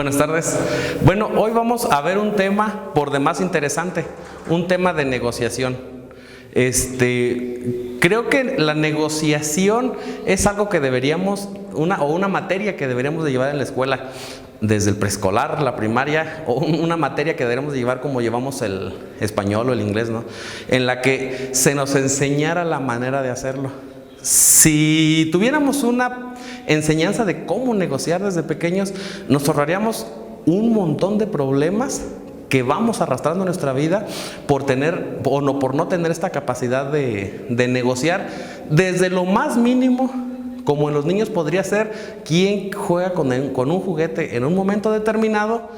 Buenas tardes. Bueno, hoy vamos a ver un tema por demás interesante, un tema de negociación. Creo que la negociación es algo que deberíamos, una materia que deberíamos de llevar en la escuela, desde el preescolar, la primaria, o una materia que deberíamos de llevar como llevamos el español o el inglés, ¿no? En la que se nos enseñara la manera de hacerlo. Si tuviéramos una enseñanza de cómo negociar desde pequeños, nos ahorraríamos un montón de problemas que vamos arrastrando en nuestra vida por no tener esta capacidad de negociar desde lo más mínimo, como en los niños podría ser quién juega con un juguete en un momento determinado,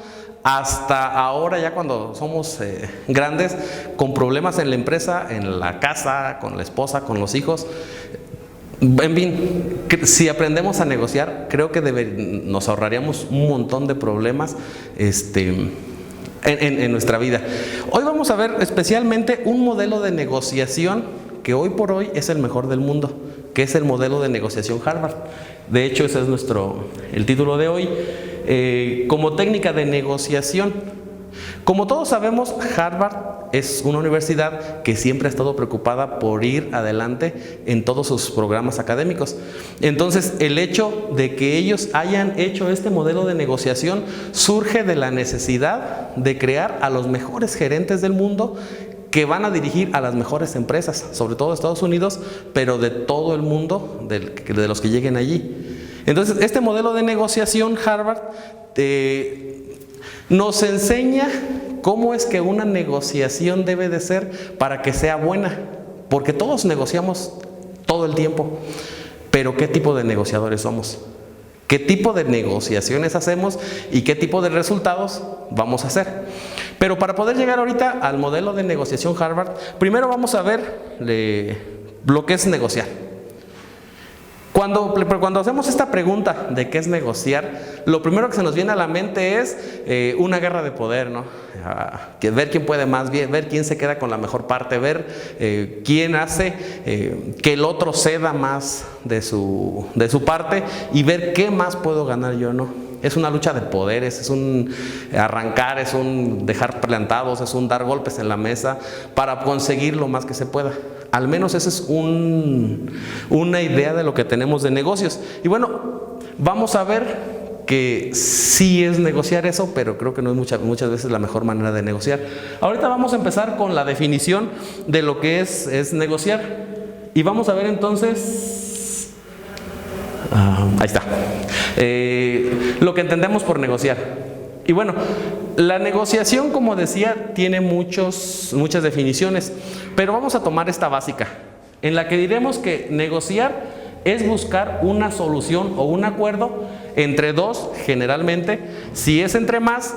hasta ahora ya cuando somos grandes, con problemas en la empresa, en la casa, con la esposa, con los hijos. En fin, si aprendemos a negociar, creo que nos ahorraríamos un montón de problemas en nuestra vida. Hoy vamos a ver especialmente un modelo de negociación que hoy por hoy es el mejor del mundo, que es el modelo de negociación Harvard. De hecho, ese es el título de hoy, como técnica de negociación. Como todos sabemos, Harvard es una universidad que siempre ha estado preocupada por ir adelante en todos sus programas académicos. Entonces, el hecho de que ellos hayan hecho este modelo de negociación surge de la necesidad de crear a los mejores gerentes del mundo que van a dirigir a las mejores empresas, sobre todo de Estados Unidos, pero de todo el mundo, de los que lleguen allí. Entonces, este modelo de negociación Harvard nos enseña cómo es que una negociación debe de ser para que sea buena, porque todos negociamos todo el tiempo, pero ¿qué tipo de negociadores somos? ¿Qué tipo de negociaciones hacemos y qué tipo de resultados vamos a hacer? Pero para poder llegar ahorita al modelo de negociación Harvard, primero vamos a ver lo que es negociar. Cuando hacemos esta pregunta de qué es negociar, lo primero que se nos viene a la mente es una guerra de poder, ¿no? Ver quién puede más, ver quién se queda con la mejor parte, ver quién hace que el otro ceda más de su parte y ver qué más puedo ganar yo, ¿no? Es una lucha de poderes, es un arrancar, es un dejar plantados, es un dar golpes en la mesa para conseguir lo más que se pueda. Al menos esa es una idea de lo que tenemos de negocios. Y bueno, vamos a ver que sí es negociar eso, pero creo que no es muchas veces la mejor manera de negociar. Ahorita vamos a empezar con la definición de lo que es negociar. Y vamos a ver entonces, ahí está, lo que entendemos por negociar. Y bueno, la negociación, como decía, tiene muchas definiciones, pero vamos a tomar esta básica, en la que diremos que negociar es buscar una solución o un acuerdo entre dos, generalmente. Si es entre más,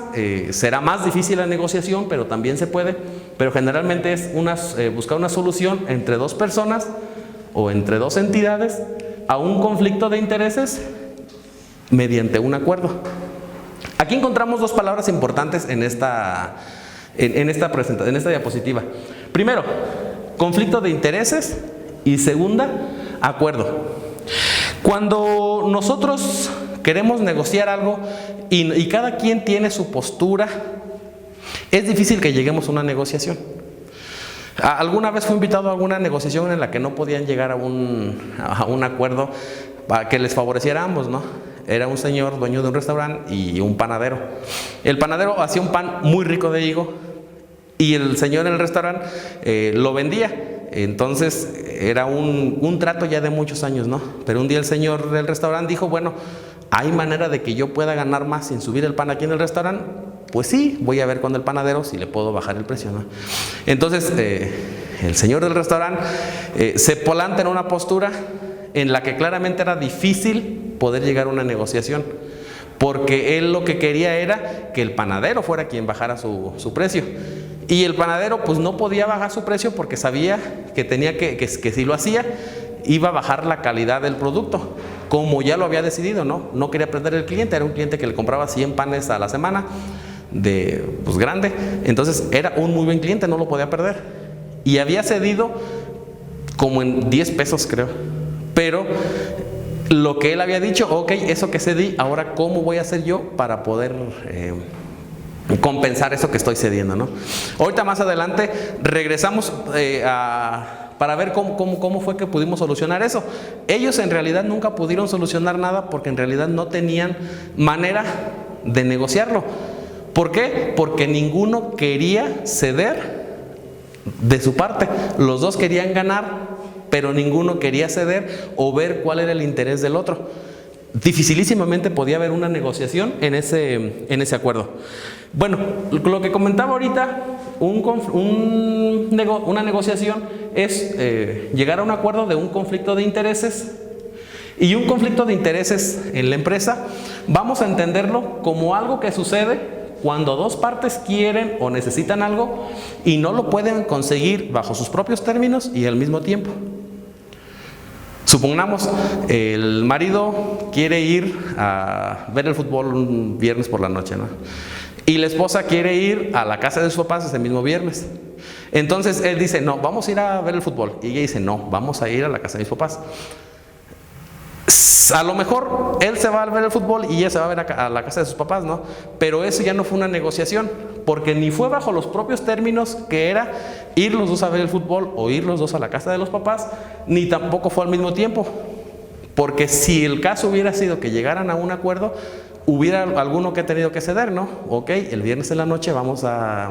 será más difícil la negociación, pero también se puede. Pero generalmente es buscar una solución entre dos personas o entre dos entidades a un conflicto de intereses mediante un acuerdo. Aquí encontramos dos palabras importantes en esta diapositiva. Primero, conflicto de intereses, y segunda, acuerdo. Cuando nosotros queremos negociar algo y cada quien tiene su postura, es difícil que lleguemos a una negociación. Alguna vez fui invitado a alguna negociación en la que no podían llegar a un acuerdo para que les favoreciera a ambos, ¿no? Era un señor dueño de un restaurante y un panadero. El panadero hacía un pan muy rico de higo y el señor en el restaurante lo vendía. Entonces era un trato ya de muchos años, ¿no? Pero un día el señor del restaurante dijo, bueno, ¿hay manera de que yo pueda ganar más sin subir el pan aquí en el restaurante? Pues sí, voy a ver con el panadero si le puedo bajar el precio, ¿no? Entonces el señor del restaurante se planta en una postura en la que claramente era difícil poder llegar a una negociación, porque él lo que quería era que el panadero fuera quien bajara su precio. Y el panadero pues no podía bajar su precio porque sabía que si lo hacía iba a bajar la calidad del producto, como ya lo había decidido, ¿no? No quería perder el cliente, era un cliente que le compraba 100 panes a la semana, grande. Entonces era un muy buen cliente, no lo podía perder. Y había cedido como en 10 pesos, creo. Pero lo que él había dicho, ok, eso que cedí, ahora cómo voy a hacer yo para poder compensar eso que estoy cediendo, ¿no? Ahorita más adelante regresamos para ver cómo fue que pudimos solucionar eso. Ellos en realidad nunca pudieron solucionar nada porque en realidad no tenían manera de negociarlo. ¿Por qué? Porque ninguno quería ceder de su parte. Los dos querían ganar, pero ninguno quería ceder o ver cuál era el interés del otro. Dificilísimamente podía haber una negociación en ese acuerdo. Bueno, lo que comentaba ahorita, una negociación es llegar a un acuerdo de un conflicto de intereses. Y un conflicto de intereses en la empresa, vamos a entenderlo como algo que sucede cuando dos partes quieren o necesitan algo y no lo pueden conseguir bajo sus propios términos y al mismo tiempo. Supongamos, el marido quiere ir a ver el fútbol un viernes por la noche, ¿no? Y la esposa quiere ir a la casa de sus papás ese mismo viernes. Entonces él dice, no, vamos a ir a ver el fútbol. Y ella dice, no, vamos a ir a la casa de mis papás. A lo mejor él se va a ver el fútbol y ella se va a ver a la casa de sus papás, ¿no? Pero eso ya no fue una negociación, porque ni fue bajo los propios términos que era ir los dos a ver el fútbol o ir los dos a la casa de los papás, ni tampoco fue al mismo tiempo. Porque si el caso hubiera sido que llegaran a un acuerdo, hubiera alguno que ha tenido que ceder, ¿no? Ok, el viernes en la noche vamos a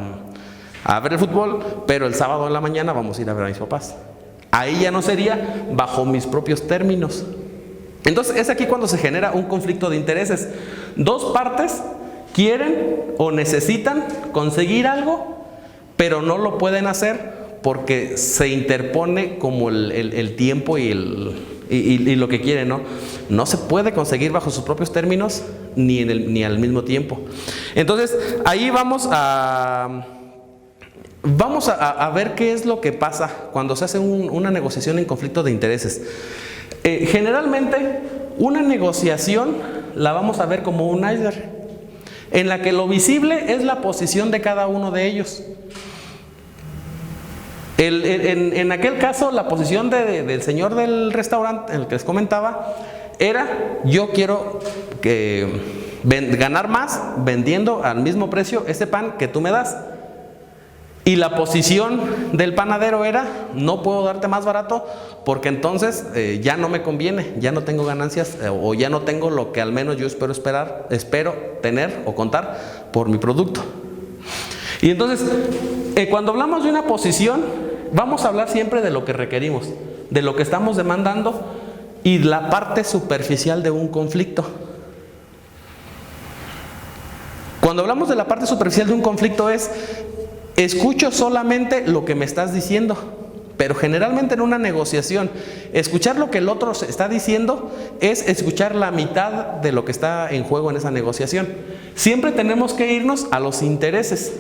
ver el fútbol, pero el sábado en la mañana vamos a ir a ver a mis papás. Ahí ya no sería bajo mis propios términos. Entonces es aquí cuando se genera un conflicto de intereses. Dos partes quieren o necesitan conseguir algo, pero no lo pueden hacer porque se interpone como el tiempo y lo que quieren, ¿no? No se puede conseguir bajo sus propios términos ni al mismo tiempo. Entonces ahí vamos a ver qué es lo que pasa cuando se hace una negociación en conflicto de intereses. Generalmente una negociación la vamos a ver como un iceberg, en la que lo visible es la posición de cada uno de ellos. En aquel caso, la posición del señor del restaurante, en el que les comentaba, era: yo quiero ganar más vendiendo al mismo precio ese pan que tú me das. Y la posición del panadero era: no puedo darte más barato porque entonces ya no me conviene, ya no tengo ganancias o ya no tengo lo que al menos yo espero tener o contar por mi producto. Y entonces, cuando hablamos de una posición, vamos a hablar siempre de lo que requerimos, de lo que estamos demandando y la parte superficial de un conflicto. Cuando hablamos de la parte superficial de un conflicto es: escucho solamente lo que me estás diciendo. Pero generalmente en una negociación, escuchar lo que el otro está diciendo es escuchar la mitad de lo que está en juego en esa negociación. Siempre tenemos que irnos a los intereses.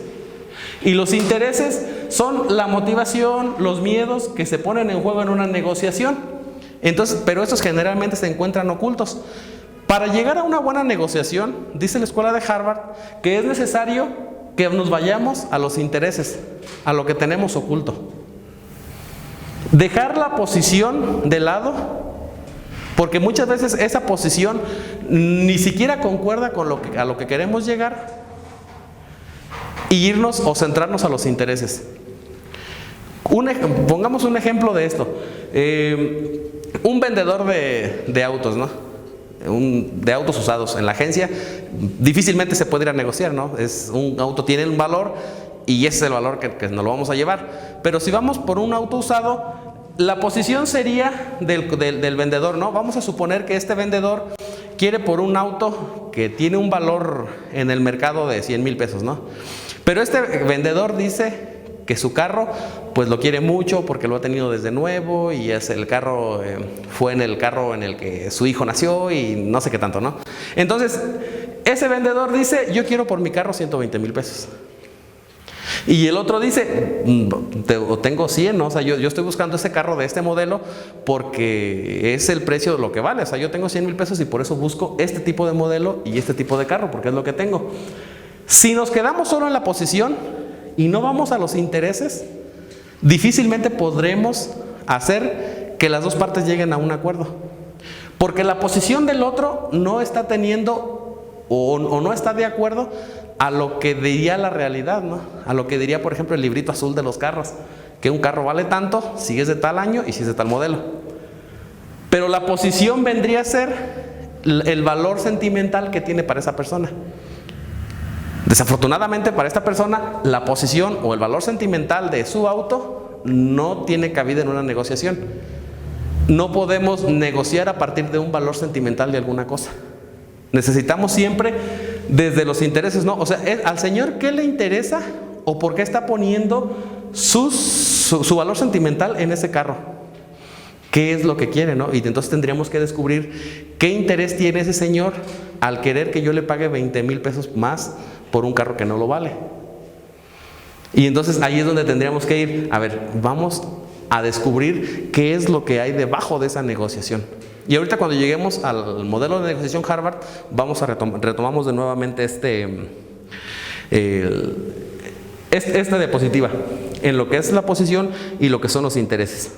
Y los intereses son la motivación, los miedos que se ponen en juego en una negociación. Entonces, pero estos generalmente se encuentran ocultos. Para llegar a una buena negociación, dice la escuela de Harvard, que es necesario que nos vayamos a los intereses, a lo que tenemos oculto. Dejar la posición de lado, porque muchas veces esa posición ni siquiera concuerda con a lo que queremos llegar, y irnos o centrarnos a los intereses. Pongamos un ejemplo de esto. Un vendedor de autos, ¿no? De autos usados en la agencia, difícilmente se puede ir a negociar, ¿no? Un auto tiene un valor y ese es el valor que nos lo vamos a llevar. Pero si vamos por un auto usado, la posición sería del vendedor, ¿no? Vamos a suponer que este vendedor quiere por un auto que tiene un valor en el mercado de 100,000 pesos, ¿no? Pero este vendedor dice que su carro pues lo quiere mucho porque lo ha tenido desde nuevo y es el carro, fue en el carro en el que su hijo nació y no sé qué tanto, ¿no? Entonces ese vendedor dice: yo quiero por mi carro 120,000 pesos. Y el otro dice: tengo 100, ¿no? O sea, yo estoy buscando ese carro de este modelo porque es el precio de lo que vale. O sea, yo tengo 100,000 pesos y por eso busco este tipo de modelo y este tipo de carro, porque es lo que tengo. Si nos quedamos solo en la posición y no vamos a los intereses, difícilmente podremos hacer que las dos partes lleguen a un acuerdo. Porque la posición del otro no está teniendo o no está de acuerdo a lo que diría la realidad, ¿no? A lo que diría, por ejemplo, el librito azul de los carros, que un carro vale tanto si es de tal año y si es de tal modelo. Pero la posición vendría a ser el valor sentimental que tiene para esa persona. Desafortunadamente para esta persona, la posición o el valor sentimental de su auto no tiene cabida en una negociación. No podemos negociar a partir de un valor sentimental de alguna cosa. Necesitamos siempre desde los intereses, ¿no? O sea, ¿al señor qué le interesa o por qué está poniendo su valor sentimental en ese carro? ¿Qué es lo que quiere, no? Y entonces tendríamos que descubrir qué interés tiene ese señor al querer que yo le pague 20,000 pesos más por un carro que no lo vale. Y entonces ahí es donde tendríamos que ir, a ver, vamos a descubrir qué es lo que hay debajo de esa negociación. Y ahorita cuando lleguemos al modelo de negociación Harvard, vamos a retomamos de nuevamente esta diapositiva, en lo que es la posición y lo que son los intereses.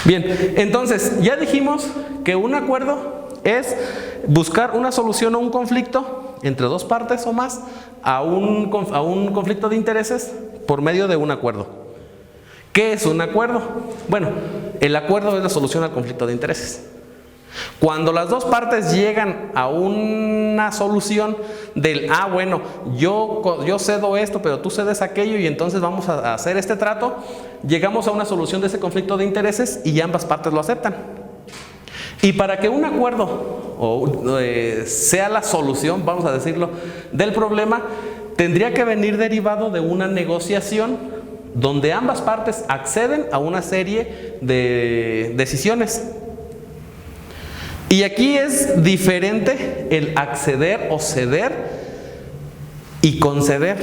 Bien, entonces ya dijimos que un acuerdo es buscar una solución a un conflicto entre dos partes o más, a un conflicto de intereses por medio de un acuerdo. ¿Qué es un acuerdo? Bueno, el acuerdo es la solución al conflicto de intereses. Cuando las dos partes llegan a una solución del, bueno, yo cedo esto, pero tú cedes aquello y entonces vamos a hacer este trato, llegamos a una solución de ese conflicto de intereses y ambas partes lo aceptan. Y para que un acuerdo sea la solución, vamos a decirlo, del problema, tendría que venir derivado de una negociación donde ambas partes acceden a una serie de decisiones. Y aquí es diferente el acceder o ceder y conceder.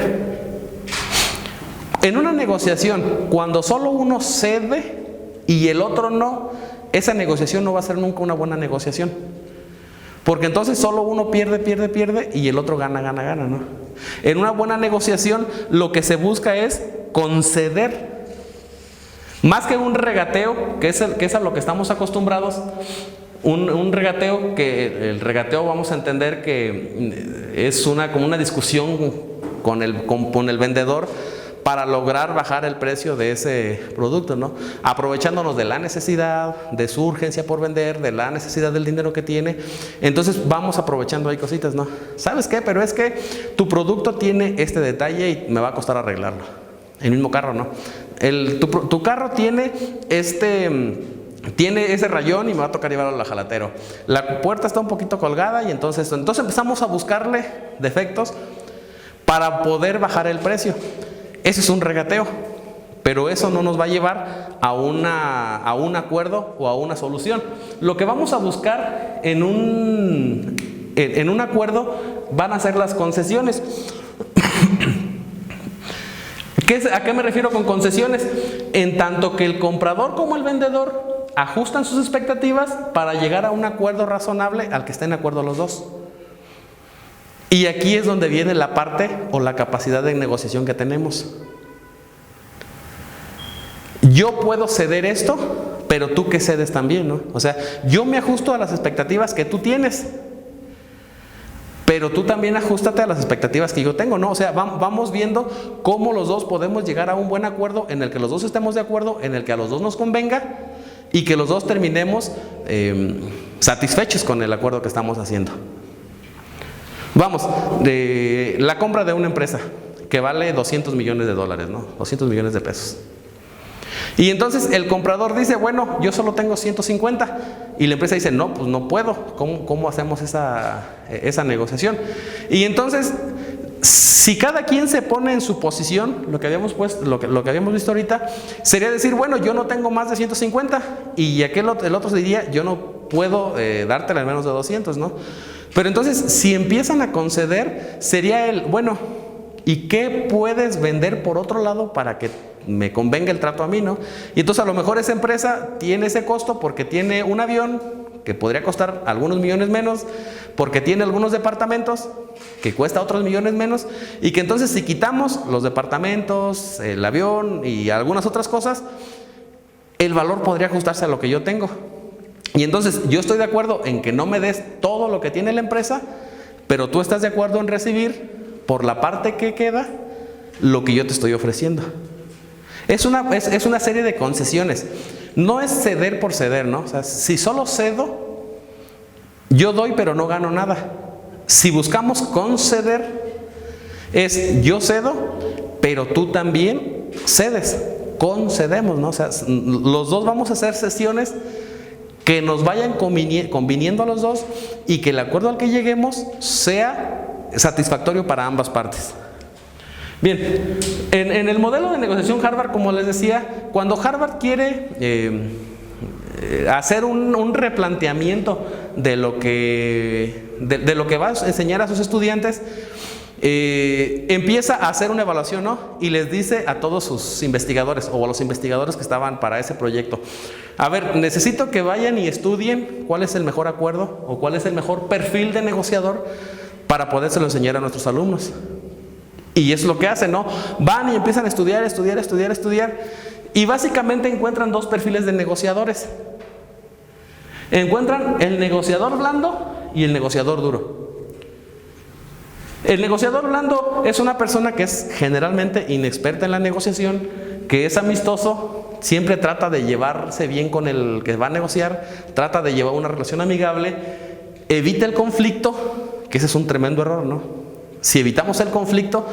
En una negociación, cuando solo uno cede y el otro no, esa negociación no va a ser nunca una buena negociación. Porque entonces solo uno pierde y el otro gana, ¿no? En una buena negociación lo que se busca es conceder. Más que un regateo, que es a lo que estamos acostumbrados. Un regateo, que el regateo vamos a entender que es como una discusión con el vendedor para lograr bajar el precio de ese producto, ¿no? Aprovechándonos de la necesidad, de su urgencia por vender, de la necesidad del dinero que tiene. Entonces vamos aprovechando ahí cositas, ¿no? ¿Sabes qué? Pero es que tu producto tiene este detalle y me va a costar arreglarlo. El mismo carro, ¿no? Tu carro tiene ese rayón y me va a tocar llevarlo al jalatero. La puerta está un poquito colgada y entonces empezamos a buscarle defectos para poder bajar el precio. Eso es un regateo, pero eso no nos va a llevar a un acuerdo o a una solución. Lo que vamos a buscar en un acuerdo van a ser las concesiones. ¿A qué me refiero con concesiones? En tanto que el comprador como el vendedor ajustan sus expectativas para llegar a un acuerdo razonable al que estén de acuerdo los dos. Y aquí es donde viene la parte o la capacidad de negociación que tenemos. Yo puedo ceder esto, pero tú que cedes también, ¿no? O sea, yo me ajusto a las expectativas que tú tienes, pero tú también ajústate a las expectativas que yo tengo, ¿no? O sea, vamos viendo cómo los dos podemos llegar a un buen acuerdo en el que los dos estemos de acuerdo, en el que a los dos nos convenga y que los dos terminemos satisfechos con el acuerdo que estamos haciendo. Vamos, de la compra de una empresa que vale $200 millones, ¿no? 200 millones de pesos. Y entonces el comprador dice, bueno, yo solo tengo 150. Y la empresa dice, no, pues no puedo. ¿Cómo hacemos esa negociación? Y entonces, si cada quien se pone en su posición, lo que habíamos visto ahorita, sería decir, bueno, yo no tengo más de 150. Y el otro diría, yo no puedo dártela en menos de 200, ¿no? Pero entonces, si empiezan a conceder, sería bueno, ¿y qué puedes vender por otro lado para que me convenga el trato a mí, ¿no? Y entonces a lo mejor esa empresa tiene ese costo porque tiene un avión que podría costar algunos millones menos, porque tiene algunos departamentos que cuesta otros millones menos, y que entonces si quitamos los departamentos, el avión y algunas otras cosas, el valor podría ajustarse a lo que yo tengo. Y entonces yo estoy de acuerdo en que no me des todo lo que tiene la empresa, pero tú estás de acuerdo en recibir por la parte que queda lo que yo te estoy ofreciendo. Es una serie de concesiones. No es ceder por ceder, ¿no? O sea, si solo cedo, yo doy pero no gano nada. Si buscamos conceder, es yo cedo, pero tú también cedes. Concedemos, ¿no? O sea, los dos vamos a hacer sesiones que nos vayan conviniendo a los dos y que el acuerdo al que lleguemos sea satisfactorio para ambas partes. Bien, en el modelo de negociación Harvard, como les decía, cuando Harvard quiere hacer un replanteamiento de lo que va a enseñar a sus estudiantes, empieza a hacer una evaluación, ¿no? Y les dice a todos sus investigadores o a los investigadores que estaban para ese proyecto: a ver, necesito que vayan y estudien cuál es el mejor acuerdo o cuál es el mejor perfil de negociador para podérselo enseñar a nuestros alumnos. Y es lo que hacen, ¿no? Van y empiezan a estudiar, y básicamente encuentran dos perfiles de negociadores. Encuentran el negociador blando y el negociador duro. El negociador blando es una persona que es generalmente inexperta en la negociación, que es amistoso, siempre trata de llevarse bien con el que va a negociar, trata de llevar una relación amigable, evita el conflicto, que ese es un tremendo error, ¿no? Si evitamos el conflicto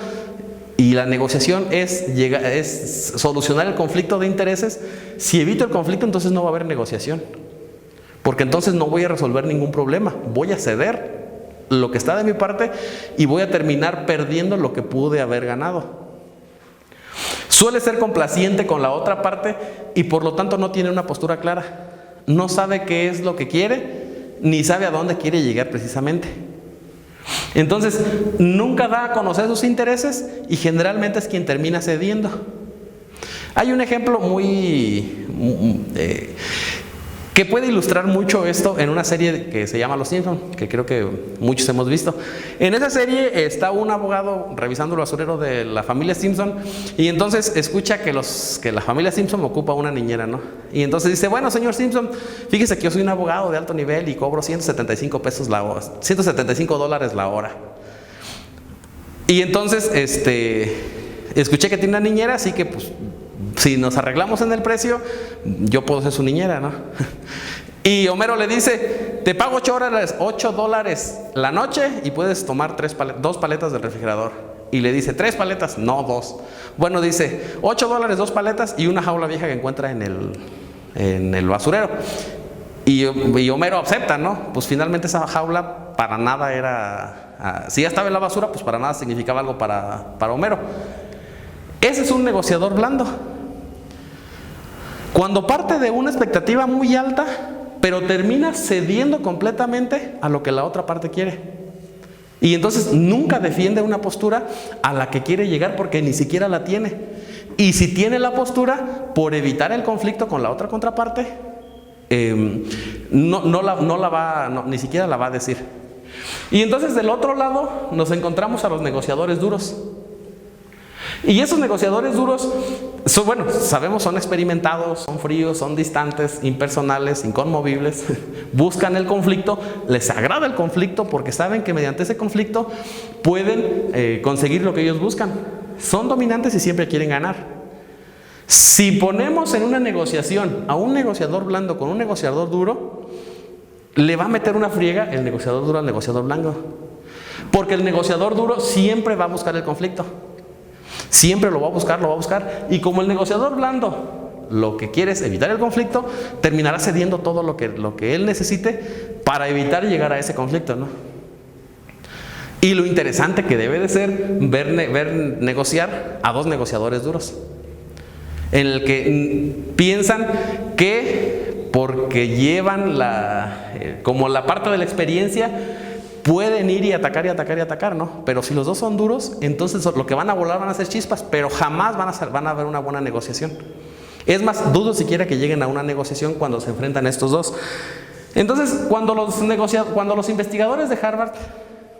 y la negociación es solucionar el conflicto de intereses, si evito el conflicto, entonces no va a haber negociación, porque entonces no voy a resolver ningún problema, voy a ceder lo que está de mi parte y voy a terminar perdiendo lo que pude haber ganado. Suele ser complaciente con la otra parte y por lo tanto no tiene una postura clara, no sabe qué es lo que quiere ni sabe a dónde quiere llegar precisamente. Entonces nunca da a conocer sus intereses y generalmente es quien termina cediendo. Hay un ejemplo que puede ilustrar mucho esto en una serie que se llama Los Simpson, que creo que muchos hemos visto. En esa serie está un abogado revisando el basurero de la familia Simpson y entonces escucha que la familia Simpson ocupa una niñera, ¿no? Y entonces dice: bueno, señor Simpson, fíjese que yo soy un abogado de alto nivel y cobro $175 la hora. Y entonces escuché que tiene una niñera, así que pues si nos arreglamos en el precio, yo puedo ser su niñera, ¿no? Y Homero le dice: te pago $8 la noche y puedes tomar 2 paletas del refrigerador. Y le dice: 3 paletas, no 2. Bueno, dice: $8, 2 paletas y una jaula vieja que encuentra en el basurero. Y Homero acepta, ¿no? Pues finalmente esa jaula para nada era, si ya estaba en la basura, pues para nada significaba algo para Homero. Ese es un negociador blando. Cuando parte de una expectativa muy alta, pero termina cediendo completamente a lo que la otra parte quiere. Y entonces nunca defiende una postura a la que quiere llegar porque ni siquiera la tiene. Y si tiene la postura, por evitar el conflicto con la otra contraparte, ni siquiera la va a decir. Y entonces del otro lado nos encontramos a los negociadores duros. Y esos negociadores duros sabemos, son experimentados, son fríos, son distantes, impersonales, inconmovibles, buscan el conflicto, les agrada el conflicto porque saben que mediante ese conflicto pueden conseguir lo que ellos buscan. Son dominantes y siempre quieren ganar. Si ponemos en una negociación a un negociador blando con un negociador duro, le va a meter una friega el negociador duro al negociador blando, porque el negociador duro siempre va a buscar el conflicto. Siempre lo va a buscar, y como el negociador blando lo que quiere es evitar el conflicto, terminará cediendo todo lo que él necesite para evitar llegar a ese conflicto, ¿no? Y lo interesante que debe de ser ver negociar a dos negociadores duros, en el que piensan que porque llevan como la parte de la experiencia, pueden ir y atacar, ¿no? Pero si los dos son duros, entonces lo que van a volar van a ser chispas, pero jamás van a haber una buena negociación. Es más, dudo siquiera que lleguen a una negociación cuando se enfrentan estos dos. Entonces, cuando los investigadores de Harvard,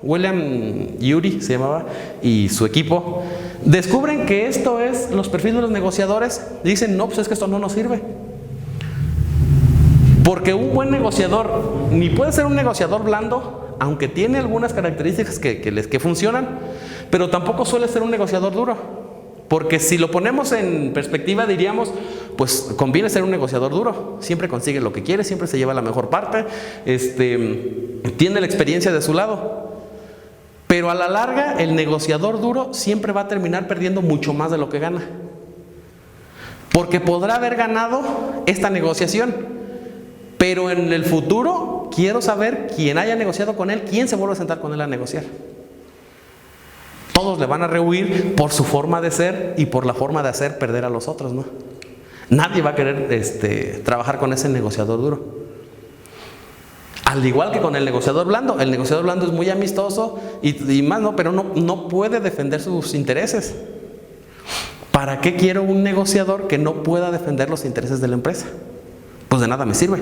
William Ury se llamaba, y su equipo, descubren que esto es los perfiles de los negociadores, dicen: no, pues es que esto no nos sirve. Porque un buen negociador ni puede ser un negociador blando, aunque tiene algunas características que funcionan, pero tampoco suele ser un negociador duro. Porque si lo ponemos en perspectiva diríamos, pues conviene ser un negociador duro, siempre consigue lo que quiere, siempre se lleva la mejor parte, tiene la experiencia de su lado. Pero a la larga el negociador duro siempre va a terminar perdiendo mucho más de lo que gana. Porque podrá haber ganado esta negociación, pero en el futuro quiero saber quién haya negociado con él, quién se vuelve a sentar con él a negociar. Todos le van a rehuir por su forma de ser y por la forma de hacer perder a los otros, ¿no? Nadie va a querer trabajar con ese negociador duro. Al igual que con el negociador blando es muy amistoso y más, ¿no? Pero no puede defender sus intereses. ¿Para qué quiero un negociador que no pueda defender los intereses de la empresa? Pues de nada me sirve.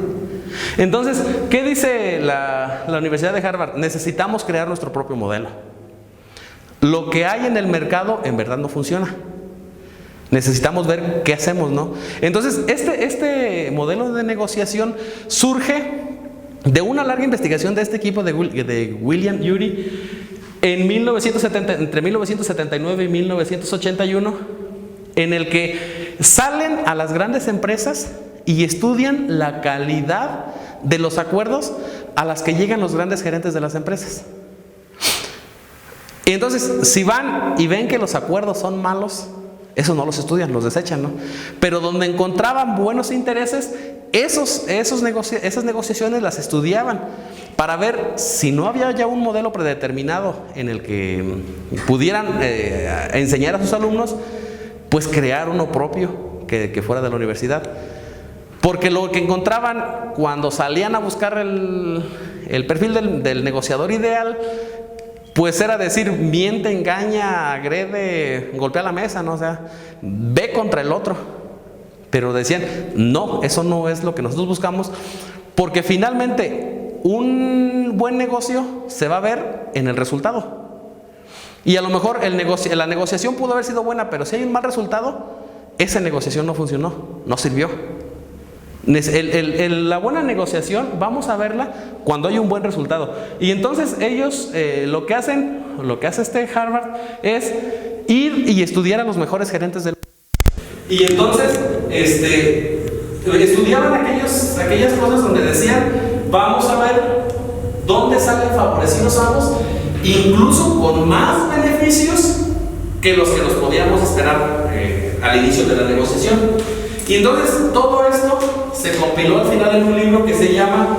Entonces, ¿qué dice la Universidad de Harvard? Necesitamos crear nuestro propio modelo. Lo que hay en el mercado en verdad no funciona. Necesitamos ver qué hacemos, ¿no? Entonces, este modelo de negociación surge de una larga investigación de este equipo de William Ury entre 1979 y 1981, en el que salen a las grandes empresas y estudian la calidad de los acuerdos a las que llegan los grandes gerentes de las empresas. Y entonces, si van y ven que los acuerdos son malos, esos no los estudian, los desechan, ¿no? Pero donde encontraban buenos intereses, esas negociaciones las estudiaban para ver si no había ya un modelo predeterminado en el que pudieran enseñar a sus alumnos, pues crear uno propio que fuera de la universidad. Porque lo que encontraban cuando salían a buscar el perfil del negociador ideal, pues era decir, miente, engaña, agrede, golpea la mesa, ¿no? O sea, ve contra el otro. Pero decían, no, eso no es lo que nosotros buscamos, porque finalmente un buen negocio se va a ver en el resultado. Y a lo mejor la negociación pudo haber sido buena, pero si hay un mal resultado, esa negociación no funcionó, no sirvió. La buena negociación vamos a verla cuando hay un buen resultado. Y entonces ellos lo que hace Harvard es ir y estudiar a los mejores gerentes del mundo. Y entonces estudiaban aquellas cosas donde decían, vamos a ver dónde salen favorecidos ambos, incluso con más beneficios que los que nos podíamos esperar al inicio de la negociación. Y entonces todo esto se compiló al final en un libro que se llama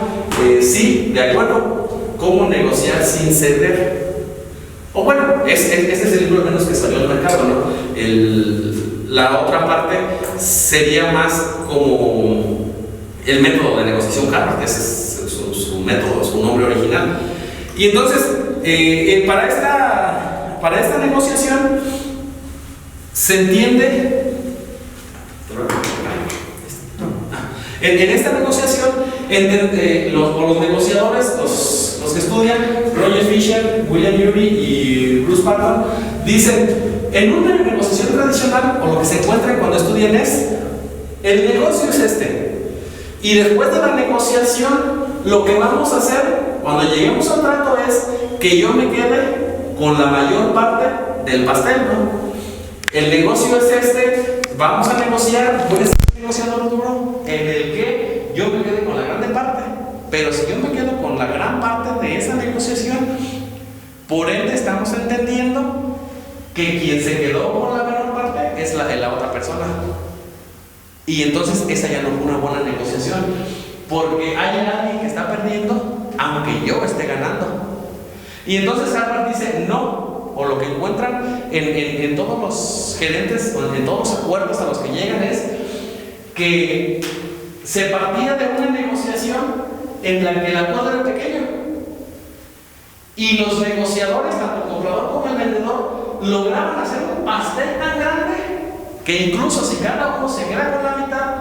Sí, de acuerdo, cómo negociar sin ceder. O bueno, este es el libro menos que salió al mercado, ¿no? La otra parte sería más como el método de negociación Harvard, ese es su método, su nombre original. Y entonces, para esta negociación se entiende. En esta negociación, los negociadores, los que estudian, Roger Fisher, William Ury y Bruce Patton, dicen, en una negociación tradicional, o lo que se encuentra cuando estudian es, el negocio es este. Y después de la negociación, lo que vamos a hacer, cuando lleguemos al trato, es que yo me quede con la mayor parte del pastel, ¿no? El negocio es este, vamos a negociar, voy a ser un negociador duro, en el que yo me quede con la grande parte. Pero si yo me quedo con la gran parte de esa negociación, por ende estamos entendiendo que quien se quedó con la menor parte es la otra persona. Y entonces esa ya no fue una buena negociación, porque hay alguien que está perdiendo aunque yo esté ganando. Y entonces Harvard dice no, o lo que encuentran en todos los gerentes, en todos los acuerdos a los que llegan, es que se partía de una negociación en la que el acuerdo era pequeño, y los negociadores, tanto el comprador como el vendedor, lograban hacer un pastel tan grande que incluso si cada uno se queda con la mitad,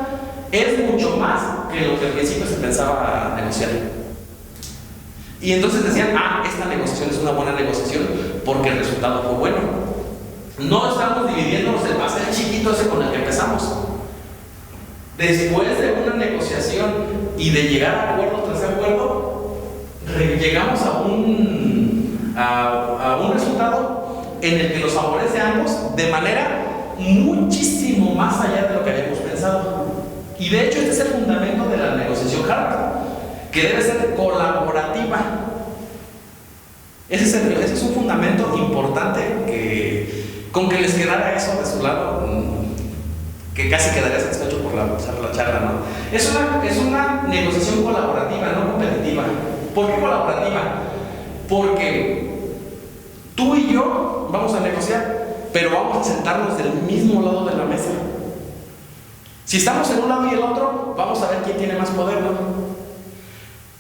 es mucho más que lo que al principio se pensaba negociar. Y entonces decían, esta negociación es una buena negociación porque el resultado fue bueno. No estamos dividiéndonos el pastel chiquito ese con el que empezamos. después de una negociación y de llegar a acuerdo tras acuerdo, llegamos a un resultado en el que nos favorece a ambos de manera muchísimo más allá de lo que habíamos pensado. Y de hecho este es el fundamento de la negociación Harvard, que debe ser colaborativa. Ese es un fundamento importante que, con que les quedara eso de su lado, que casi quedaría satisfecho por la charla, ¿no? Es una negociación colaborativa, no competitiva. ¿Por qué colaborativa? Porque tú y yo vamos a negociar, pero vamos a sentarnos del mismo lado de la mesa. Si estamos en un lado y el otro, vamos a ver quién tiene más poder, ¿no?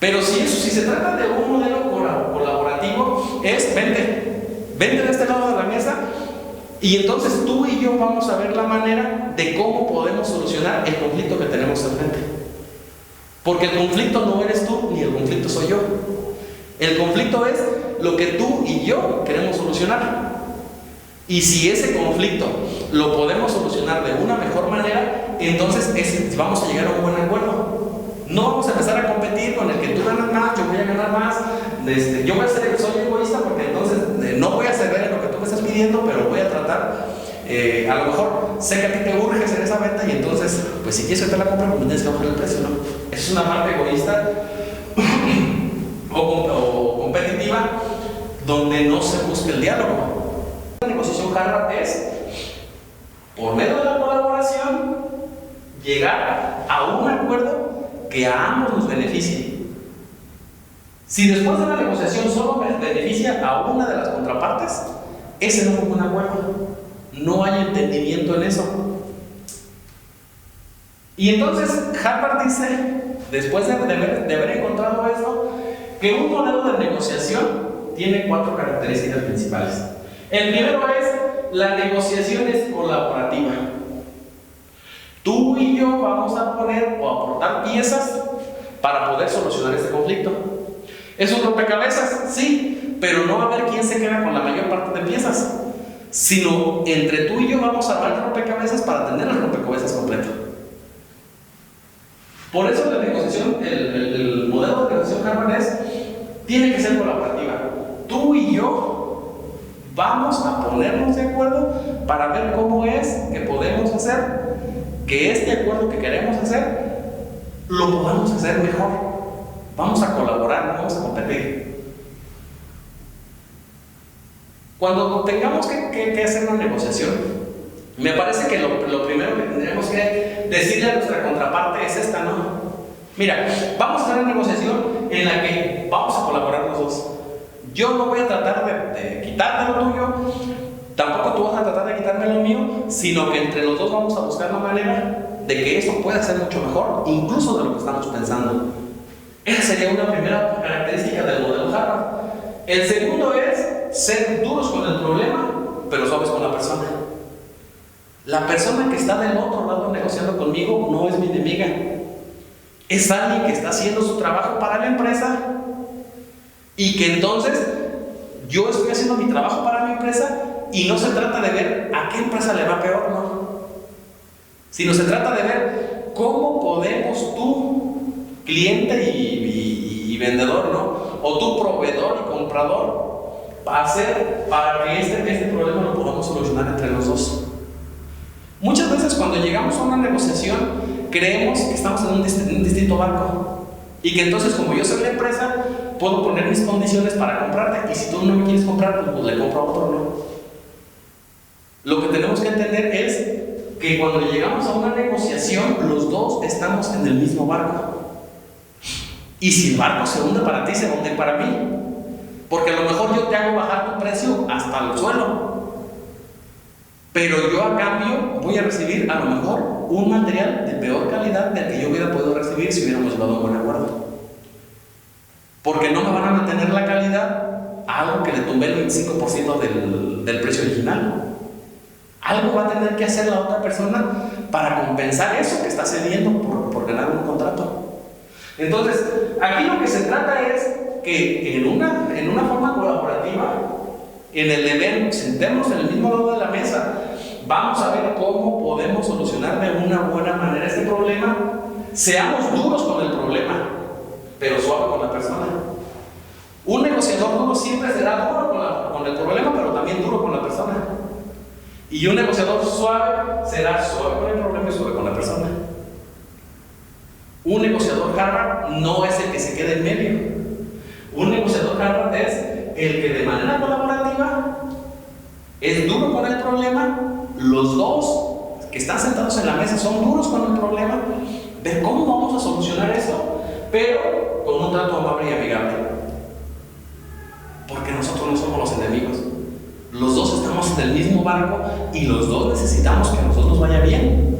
Pero si se trata de un modelo colaborativo, es vente de este lado de la mesa, y entonces tú y yo vamos a ver la manera de cómo podemos solucionar el conflicto que tenemos enfrente. Porque el conflicto no eres tú, ni el conflicto soy yo. El conflicto es lo que tú y yo queremos solucionar. Y si ese conflicto lo podemos solucionar de una mejor manera, entonces vamos a llegar a un buen acuerdo. No vamos a empezar a competir con el que tú ganas más, yo voy a ganar más, yo voy a ser, soy egoísta porque entonces no voy a ceder en lo que tú me estás pidiendo, pero voy a tratar, a lo mejor sé que a ti te urge hacer esa venta y entonces, pues si quieres que te la compre, pues tienes que bajar el precio, ¿no? Esa es una parte egoísta o competitiva donde no se busca el diálogo. La negociación Harvard es, por medio de la colaboración, llegar a un acuerdo que a ambos nos beneficie. Si después de la negociación solo beneficia a una de las contrapartes, ese no fue un acuerdo. No hay entendimiento en eso. Y entonces Harvard dice, después de haber encontrado esto, que un modelo de negociación tiene 4 características principales. El primero es, la negociación es colaborativa. Tú y yo vamos a poner o aportar piezas para poder solucionar este conflicto. ¿Es un rompecabezas? Sí, pero no va a haber quién se queda con la mayor parte de piezas, sino entre tú y yo vamos a armar el rompecabezas para tener el rompecabezas completo. Por eso la negociación, el modelo de negociación Harvard tiene que ser colaborativa. Tú y yo vamos a ponernos de acuerdo para ver cómo es que podemos hacer que este acuerdo que queremos hacer lo podamos hacer mejor. Vamos a colaborar, no vamos a competir. Cuando tengamos que hacer una negociación, me parece que lo primero que tendríamos que decirle a nuestra contraparte es esta, ¿no? Mira, vamos a hacer una negociación en la que vamos a colaborar los dos. Yo no voy a tratar de quitarte lo tuyo, tampoco tú vas a tratar de quitarme lo mío, sino que entre los dos vamos a buscar la manera de que esto pueda ser mucho mejor, incluso de lo que estamos pensando. Esa sería una primera característica del modelo Harvard. El segundo es ser duros con el problema, pero suaves con la persona. La persona que está del otro lado negociando conmigo no es mi enemiga. Es alguien que está haciendo su trabajo para la empresa y que entonces yo estoy haciendo mi trabajo para mi empresa y no se trata de ver a qué empresa le va peor, no. Sino se trata de ver cómo podemos tú, cliente y vendedor, ¿no? O tú, proveedor y comprador, hacer para que este problema lo podamos solucionar entre los dos. Muchas veces cuando llegamos a una negociación creemos que estamos en un distinto barco y que entonces, como yo soy la empresa, puedo poner mis condiciones para comprarte y si tú no me quieres comprar, pues le compro a otro, ¿no? Lo que tenemos que entender es que cuando llegamos a una negociación, los dos estamos en el mismo barco. Y si el barco se hunde para ti, se hunde para mí. Porque a lo mejor yo te hago bajar tu precio hasta el suelo. Pero yo a cambio voy a recibir a lo mejor un material de peor calidad del que yo hubiera podido recibir si hubiéramos llevado un buen acuerdo. Porque no me van a mantener la calidad a algo que le tumbé el 25% del precio original. Algo va a tener que hacer la otra persona para compensar eso que está cediendo por ganar un contrato. Entonces, aquí lo que se trata es que en una forma colaborativa, en el deber, sentémonos en el mismo lado de la mesa, vamos a ver cómo podemos solucionar de una buena manera este problema. Seamos duros con el problema, pero suave con la persona. Un negociador duro siempre será duro con el problema, pero también duro con la persona. Y un negociador suave será suave con el problema y suave con la persona. Un negociador Harvard no es el que se quede en medio. Un negociador Harvard es el que de manera colaborativa es duro con el problema. Los dos que están sentados en la mesa son duros con el problema. Ver cómo vamos a solucionar esto, pero con un trato amable y amigable. Porque nosotros no somos los enemigos. Los dos estamos en el mismo barco y los dos necesitamos que a nosotros nos vaya bien.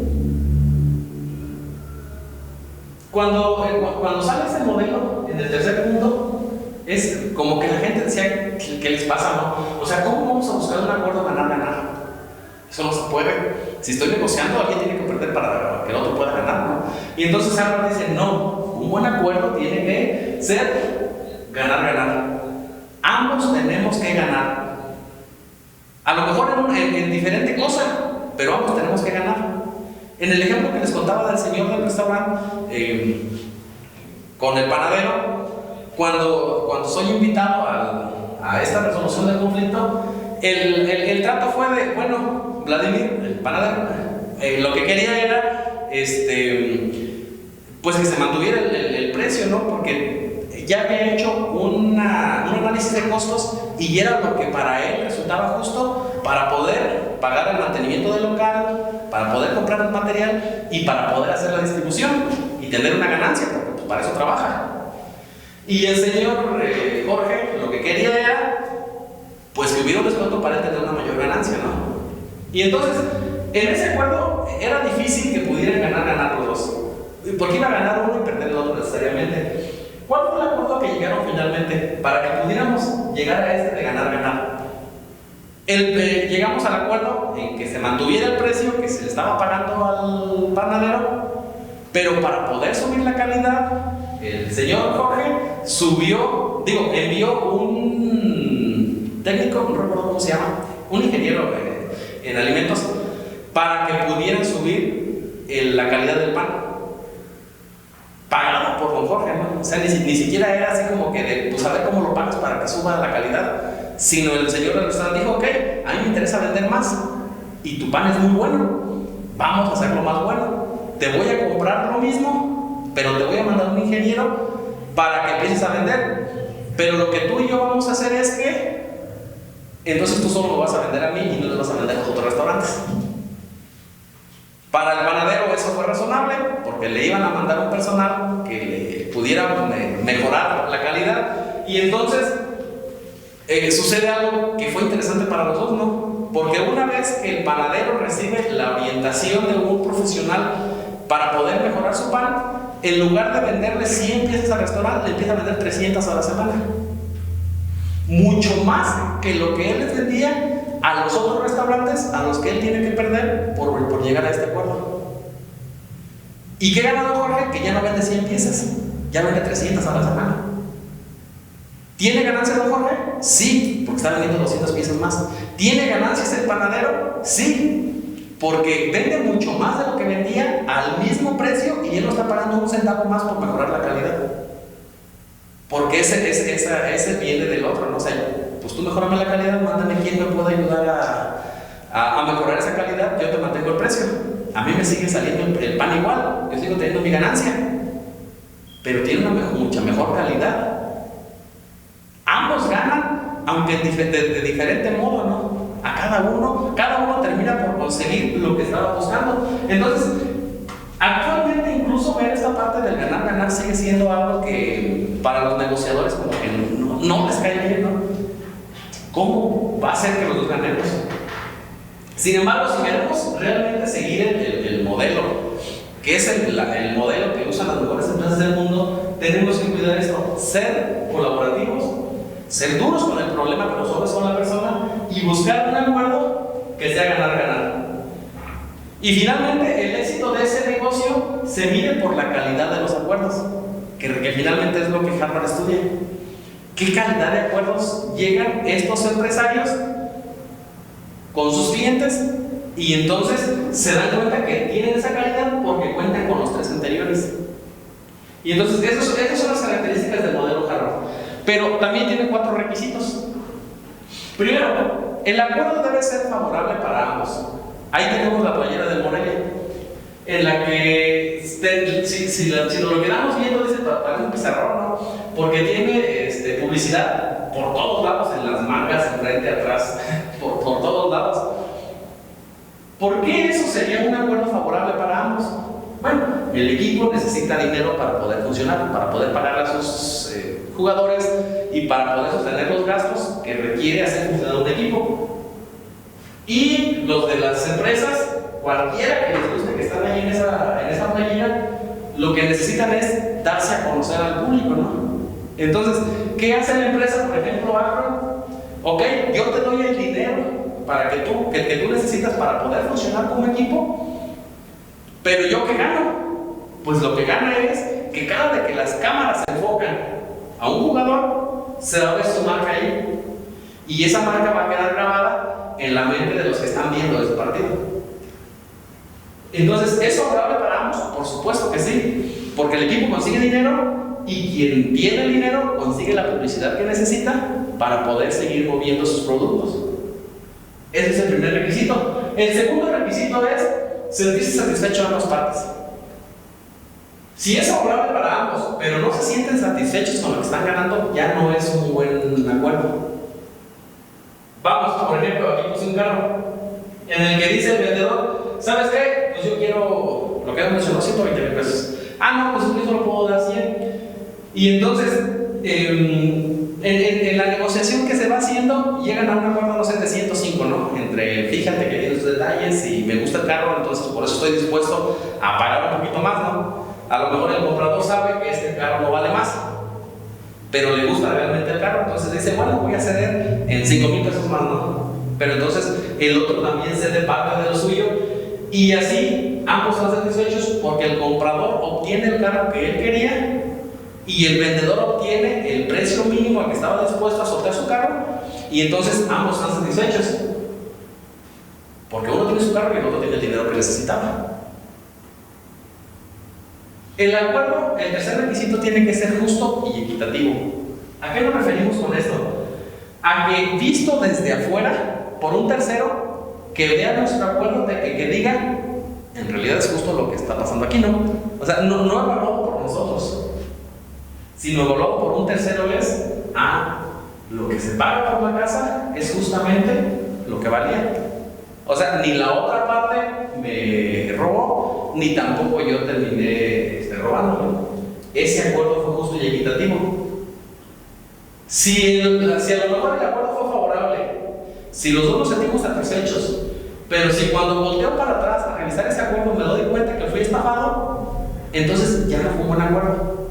Cuando sale ese modelo en el tercer punto, es como que la gente decía, ¿qué les pasa, no? O sea, ¿cómo vamos a buscar un acuerdo ganar-ganar? Eso no se puede. Si estoy negociando, alguien tiene que perder para que el otro pueda ganar, ¿no? Y entonces Harvard dice, no, un buen acuerdo tiene que ser ganar-ganar. Ambos tenemos que ganar. A lo mejor en diferente cosa, pero ambos tenemos que ganar. En el ejemplo que les contaba del señor del restaurante, con el panadero, cuando soy invitado a esta resolución del conflicto, el trato fue de, bueno, Vladimir, el panadero, lo que quería era, pues que se mantuviera el precio, ¿no? Porque ya había hecho un análisis de costos y era lo que para él resultaba justo para poder pagar el mantenimiento del local, para poder comprar el material y para poder hacer la distribución y tener una ganancia, porque pues, para eso trabaja. Y el señor Jorge lo que quería era pues que hubiera un descuento para él tener una mayor ganancia, ¿no? Y entonces, en ese acuerdo era difícil que pudieran ganar los dos, porque iba a ganar uno y perder el otro necesariamente. ¿Cuál fue el acuerdo que llegaron finalmente para que pudiéramos llegar a de ganar-ganar? Llegamos al acuerdo en que se mantuviera el precio que se le estaba pagando al panadero, pero para poder subir la calidad, el señor Jorge envió un técnico, no recuerdo cómo se llama, un ingeniero en alimentos, para que pudieran subir la calidad del pan. Pagado por don Jorge, ¿no? O sea, ni siquiera era así como que de, pues a ver cómo lo pagas para que suba la calidad, sino el señor del restaurante dijo, ok, a mí me interesa vender más y tu pan es muy bueno, vamos a hacerlo más bueno, te voy a comprar lo mismo, pero te voy a mandar un ingeniero para que empieces a vender, pero lo que tú y yo vamos a hacer es que entonces tú solo lo vas a vender a mí y no le vas a vender a los otros restaurantes. Para el panadero eso fue razonable, porque le iban a mandar un personal que le pudiera mejorar la calidad. Y entonces sucede algo que fue interesante para los dos, ¿no? Porque una vez que el panadero recibe la orientación de un profesional para poder mejorar su pan, en lugar de venderle 100 piezas al restaurante, le empieza a vender 300 a la semana. Mucho más que lo que él les vendía a los otros restaurantes a los que él tiene que perder por llegar a este acuerdo. ¿Y qué gana don Jorge? Que ya no vende 100 piezas, ya vende 300 a la semana. ¿Tiene ganancias don Jorge? Sí, porque está vendiendo 200 piezas más. ¿Tiene ganancias el panadero? Sí, porque vende mucho más de lo que vendía al mismo precio y él no está pagando un centavo más por mejorar la calidad. Porque ese viene del otro, ¿no? O sea, pues tú mejorame la calidad, mándame quién me puede ayudar a mejorar esa calidad, yo te mantengo el precio. A mí me sigue saliendo el pan igual, yo sigo teniendo mi ganancia, pero tiene una mucha mejor calidad. Ambos ganan, aunque de diferente modo, ¿no? Cada uno termina por conseguir lo que estaba buscando. Entonces, actualmente incluso ver esta parte del ganar-ganar sigue siendo algo que para los negociadores como que no les cae bien, ¿no? ¿Cómo va a ser que los dos ganemos? Sin embargo, si queremos realmente seguir el modelo, que es el modelo que usan las mejores empresas del mundo, tenemos que cuidar esto: ser colaborativos, ser duros con el problema, pero suaves con la persona, y buscar un acuerdo que sea ganar-ganar. Y finalmente, el éxito de ese negocio se mide por la calidad de los acuerdos, que finalmente es lo que Harvard estudia. ¿Qué calidad de acuerdos llegan estos empresarios con sus clientes Y entonces se dan cuenta que tienen esa calidad porque cuentan con los 3 anteriores. Y entonces esas son las características del modelo Harvard. Pero también tiene 4 requisitos. Primero, el acuerdo debe ser favorable para ambos. Ahí tenemos la playera del Morelia, en la que si nos lo quedamos viendo, dice parece un pizarrón, ¿no? Porque tiene publicidad por todos lados, en las mangas, enfrente, atrás, por todos lados. ¿Por qué eso sería un acuerdo favorable para ambos? Bueno, el equipo necesita dinero para poder funcionar, para poder pagar a sus jugadores y para poder sostener los gastos que requiere hacer funcionar un equipo. Y los de las empresas, cualquiera que les guste que están ahí en esa playera, lo que necesitan es darse a conocer al público, ¿no? Entonces, ¿qué hace la empresa? Por ejemplo, Akron, ok, yo te doy el dinero para que tú necesitas para poder funcionar como equipo, pero ¿yo qué gano? Pues lo que gana es que cada vez que las cámaras se enfocan a un jugador, se va a ver su marca ahí, y esa marca va a quedar grabada en la mente de los que están viendo ese partido. Entonces, ¿es favorable para ambos? Por supuesto que sí, porque el equipo consigue dinero y quien tiene el dinero consigue la publicidad que necesita para poder seguir moviendo sus productos. Ese es el primer requisito. El segundo requisito es sentirse satisfecho ambas partes. Si es favorable para ambos, pero no se sienten satisfechos con lo que están ganando, ya no es un buen acuerdo. Vamos, por ejemplo, aquí puse un carro en el que dice el vendedor, ¿sabes qué? Pues yo quiero, lo que hemos mencionado, 120,000 pesos. Ah, no, pues yo solo puedo dar 100. Y entonces, en la negociación que se va haciendo, llegan a un acuerdo, no sé, de 105, ¿no? Entre, fíjate que tiene sus detalles y me gusta el carro, entonces por eso estoy dispuesto a pagar un poquito más, ¿no? A lo mejor el comprador sabe que este carro no vale más, pero le gusta realmente el carro, entonces dice, bueno, voy a ceder en 5,000 pesos más, ¿no? Pero entonces el otro también cede parte de lo suyo, y así ambos están satisfechos porque el comprador obtiene el carro que él quería y el vendedor obtiene el precio mínimo al que estaba dispuesto a soltar su carro, y entonces ambos están satisfechos porque uno tiene su carro y el otro tiene el dinero que necesitaba. El acuerdo, el tercer requisito, tiene que ser justo y equitativo. ¿A qué nos referimos con esto? A que visto desde afuera por un tercero, que vea nuestro acuerdo, que diga, en realidad es justo lo que está pasando aquí, ¿no? O sea, no evaluado por nosotros, sino evaluado por un tercero es, lo que se paga por la casa es justamente lo que valía. O sea, ni la otra parte me robó, ni tampoco yo terminé robando, ¿no? Ese acuerdo fue justo y equitativo. Si a lo mejor el acuerdo fue favorable, si los dos nos sentimos satisfechos, pero si cuando volteo para atrás a revisar ese acuerdo me doy cuenta que fui estafado, entonces ya no fue un buen acuerdo.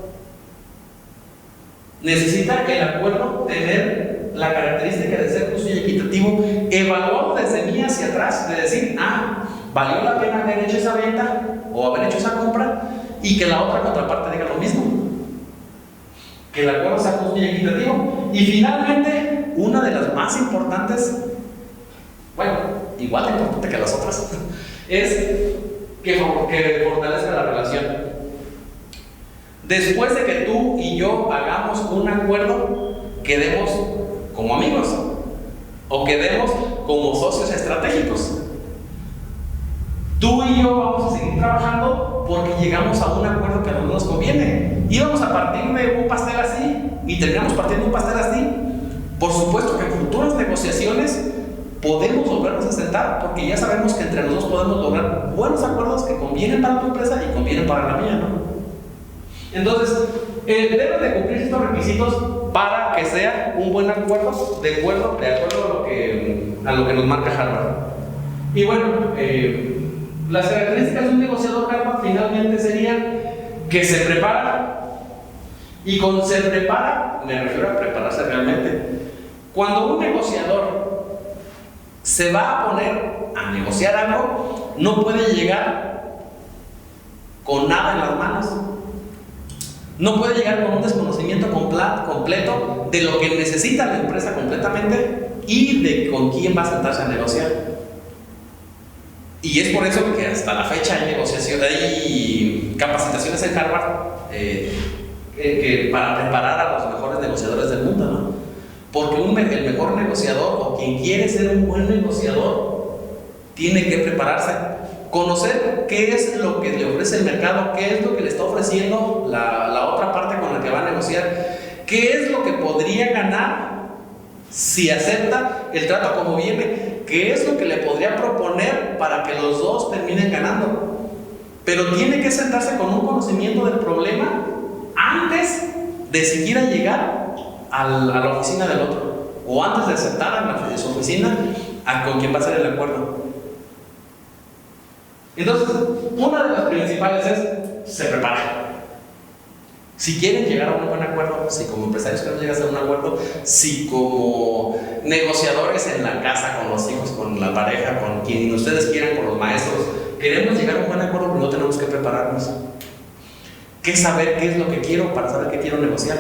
Necesita el acuerdo tener la característica de ser justo y equitativo, evaluado desde mí hacia atrás, de decir, valió la pena haber hecho esa venta o haber hecho esa compra, y que la otra contraparte diga lo mismo, que el acuerdo sea justo y equitativo. Y finalmente, una de las más importantes, bueno, igual de importante que las otras, es que fortalezca la relación. Después de que tú y yo hagamos un acuerdo, quedemos como amigos o quedemos como socios estratégicos. Tú y yo vamos a seguir trabajando porque llegamos a un acuerdo que a nosotros nos conviene. Íbamos a partir de un pastel así y terminamos partiendo un pastel así. Por supuesto que en futuras negociaciones podemos volvernos a sentar, porque ya sabemos que entre nosotros podemos lograr buenos acuerdos que convienen para tu empresa y convienen para la mía, ¿no? Entonces, deben de cumplir estos requisitos para que sea un buen acuerdo, de acuerdo a lo que nos marca Harvard. Y bueno, las características de un negociador Harvard finalmente serían que se prepara, y con se prepara me refiero a prepararse realmente. Cuando un negociador se va a poner a negociar algo, no puede llegar con nada en las manos. No puede llegar con un desconocimiento completo de lo que necesita la empresa completamente y de con quién va a sentarse a negociar. Y es por eso que hasta la fecha hay negociación, hay capacitaciones en Harvard para preparar a los mejores negociadores del mundo, ¿no? Porque el mejor negociador o quien quiere ser un buen negociador tiene que prepararse, conocer qué es lo que le ofrece el mercado, qué es lo que le está ofreciendo la otra parte con la que va a negociar, qué es lo que podría ganar si acepta el trato como viene, qué es lo que le podría proponer para que los dos terminen ganando. Pero tiene que sentarse con un conocimiento del problema antes de siquiera llegar a la oficina del otro, o antes de aceptar en su oficina con quien va a hacer el acuerdo. Entonces, una de las principales es: se prepara. Si quieren llegar a un buen acuerdo, si como empresarios quieren llegar a un acuerdo, si como negociadores en la casa, con los hijos, con la pareja, con quien ustedes quieran, con los maestros, queremos llegar a un buen acuerdo, pero no tenemos que prepararnos. ¿Qué saber qué es lo que quiero para saber qué quiero negociar?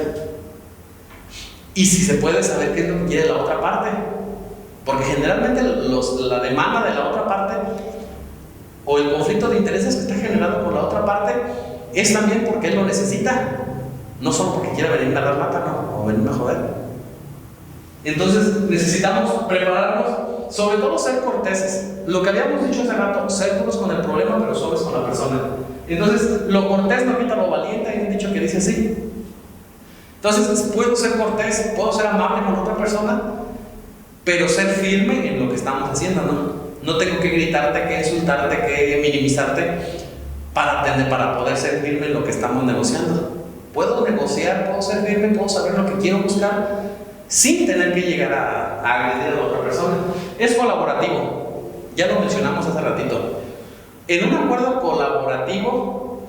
Y si se puede saber qué es lo que quiere la otra parte. Porque generalmente la demanda de la otra parte o el conflicto de intereses que está generado por la otra parte es también porque él lo necesita, no solo porque quiera venirme a dar lata, ¿no? O venirme a joder. Entonces necesitamos prepararnos, sobre todo ser corteses. Lo que habíamos dicho hace rato, ser duros con el problema, pero suaves con la persona. Entonces, lo cortés no quita lo valiente, hay un dicho que dice así. Entonces, puedo ser cortés, puedo ser amable con otra persona, pero ser firme en lo que estamos haciendo, ¿no? No tengo que gritarte, que insultarte, que minimizarte para poder ser firme en lo que estamos negociando. Puedo negociar, puedo ser firme, puedo saber lo que quiero buscar sin tener que llegar a agredir a la otra persona. Es colaborativo, ya lo mencionamos hace ratito. En un acuerdo colaborativo,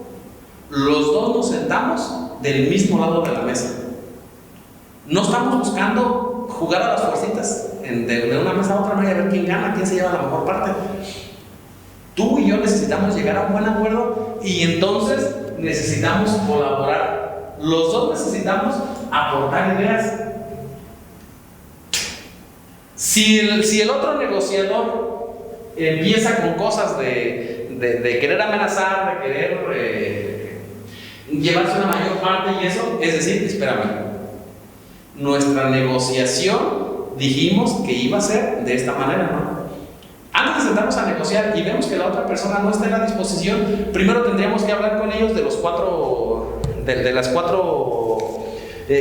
los dos nos sentamos del mismo lado de la mesa. No estamos buscando jugar a las fuercitas de una mesa a otra, no, y a ver quién gana, quién se lleva la mejor parte. Tú y yo necesitamos llegar a un buen acuerdo y entonces necesitamos colaborar. Los dos necesitamos aportar ideas. Si el otro negociador empieza con cosas de querer amenazar, de querer llevarse una mayor parte y eso, es decir, espérame, nuestra negociación dijimos que iba a ser de esta manera, ¿no? Antes de sentarnos a negociar y vemos que la otra persona no está en la disposición, primero tendríamos que hablar con ellos de las cuatro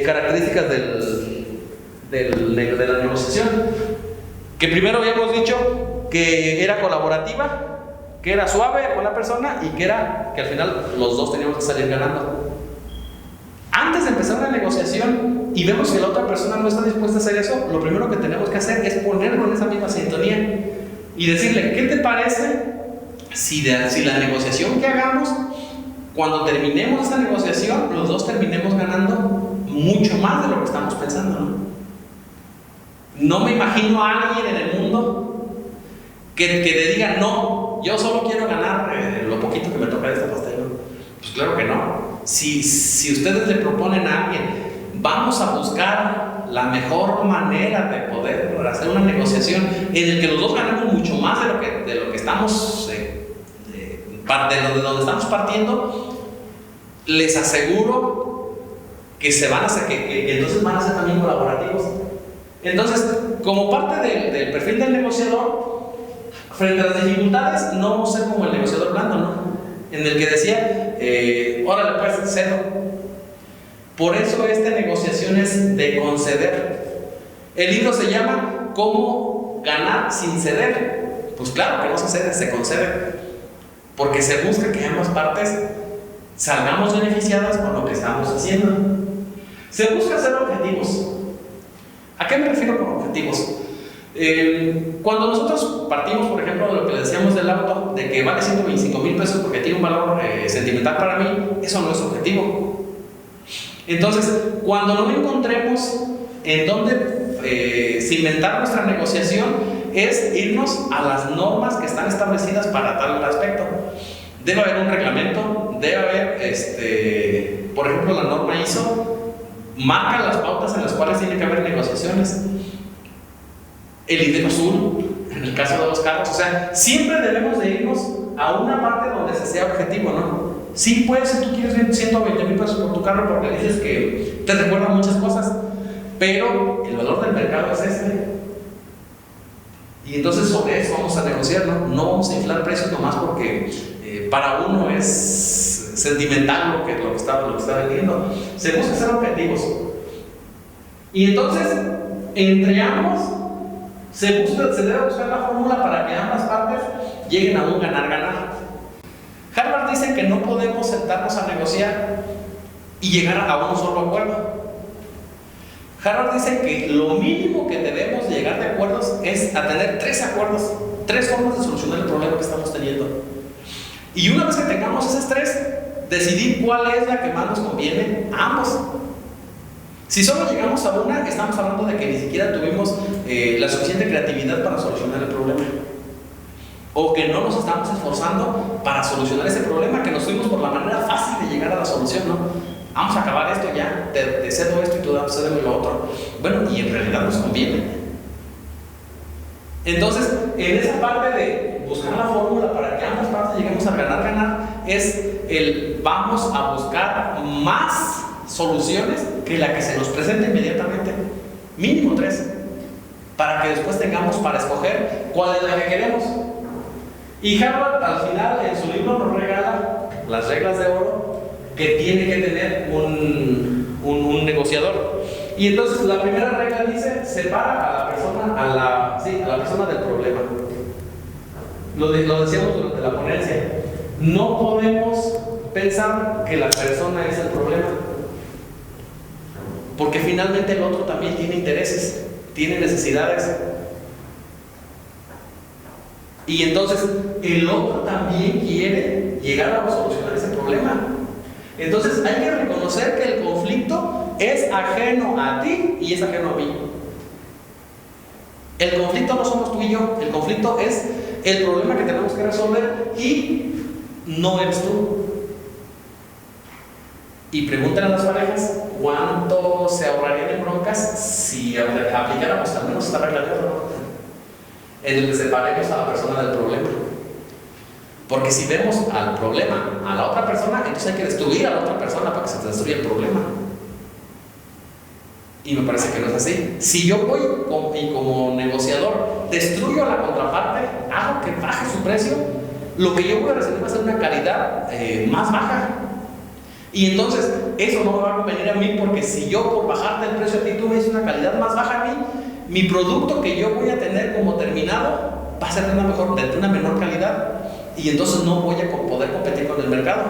características de la negociación. Que primero habíamos dicho que era colaborativa, que era suave con la persona y que al final los dos teníamos que salir ganando. Antes de empezar una negociación y vemos que la otra persona no está dispuesta a hacer eso, lo primero que tenemos que hacer es ponerlo en esa misma sintonía y decirle: ¿qué te parece si la negociación que hagamos, cuando terminemos esa negociación, los dos terminemos ganando mucho más de lo que estamos pensando, ¿no? No me imagino a alguien en el mundo que le diga: no, yo solo quiero ganar lo poquito que me toca de este pastel, ¿no? Pues claro que no. Si ustedes le proponen a alguien: vamos a buscar la mejor manera de poder hacer una negociación en la que los dos ganemos mucho más de lo que estamos de donde estamos partiendo, les aseguro que entonces van a ser también colaborativos. Entonces, como parte del perfil del negociador, frente a las dificultades, no vamos a ser como el negociador blando, ¿no? En el que decía: órale, pues, cedo. Por eso esta negociación es de conceder. El libro se llama ¿Cómo ganar sin ceder? Pues claro que no se cede, se concede. Porque se busca que ambas partes salgamos beneficiadas con lo que estamos haciendo. Se busca hacer objetivos. ¿A qué me refiero con objetivos? Cuando nosotros partimos, por ejemplo, de lo que le decíamos del auto, de que vale 125,000 pesos porque tiene un valor sentimental para mí, eso no es objetivo. Entonces, cuando no encontremos en dónde cimentar nuestra negociación, es irnos a las normas que están establecidas para tal aspecto. Debe haber un reglamento, debe haber, por ejemplo, la norma ISO marca las pautas en las cuales tiene que haber negociaciones. El librero azul, el caso de los carros, o sea, siempre debemos de irnos a una parte donde se sea objetivo, ¿no? Sí, puede ser, tú quieres 120,000 pesos por tu carro porque dices que te recuerdan muchas cosas, pero el valor del mercado es este. Y entonces sobre eso vamos a negociar, ¿no? No vamos a inflar precios nomás porque para uno es sentimental lo que está vendiendo. Se busca ser objetivos. Y entonces, entre ambos, se debe buscar la fórmula para que ambas partes lleguen a un ganar-ganar. Harvard dice que no podemos sentarnos a negociar y llegar a un solo acuerdo. Harvard dice que lo mínimo que debemos llegar de acuerdos es a tener 3 acuerdos, 3 formas de solucionar el problema que estamos teniendo. Y una vez que tengamos esas 3, decidir cuál es la que más nos conviene a ambos. Si solo llegamos a una, estamos hablando de que ni siquiera tuvimos la suficiente creatividad para solucionar el problema. O que no nos estamos esforzando para solucionar ese problema, que nos fuimos por la manera fácil de llegar a la solución, ¿no? Vamos a acabar esto ya, te cedo esto y tú cédeme lo otro. Bueno, y en realidad nos conviene. Entonces, en esa parte de buscar la fórmula para que ambas partes lleguemos a ganar, es el vamos a buscar más soluciones que la que se nos presenta inmediatamente. Mínimo 3. Para que después tengamos para escoger cuál es la que queremos. Y Harvard al final en su libro nos regala las reglas de oro que tiene que tener un negociador. Y entonces la primera regla dice: separa a la persona del problema. Lo decíamos durante la ponencia. No podemos pensar que la persona es el problema, porque finalmente el otro también tiene intereses, tiene necesidades. Y entonces el otro también quiere llegar a solucionar ese problema. Entonces hay que reconocer que el conflicto es ajeno a ti y es ajeno a mí. El conflicto no somos tú y yo, el conflicto es el problema que tenemos que resolver y no eres tú. Y pregúntenle a las parejas cuánto se ahorrarían en broncas si aplicáramos al menos esta regla de oro, en el que separemos a la persona del problema. Porque si vemos al problema a la otra persona, entonces hay que destruir a la otra persona para que se destruya el problema. Y me parece que no es así. Si yo voy y como negociador destruyo a la contraparte, hago que baje su precio, lo que yo voy a recibir va a ser una calidad más baja. Y entonces eso no me va a convenir a mí, porque si yo por bajarte el precio a ti, tú me dices una calidad más baja a mí, mi producto que yo voy a tener como terminado va a ser de una menor calidad, y entonces no voy a poder competir con el mercado.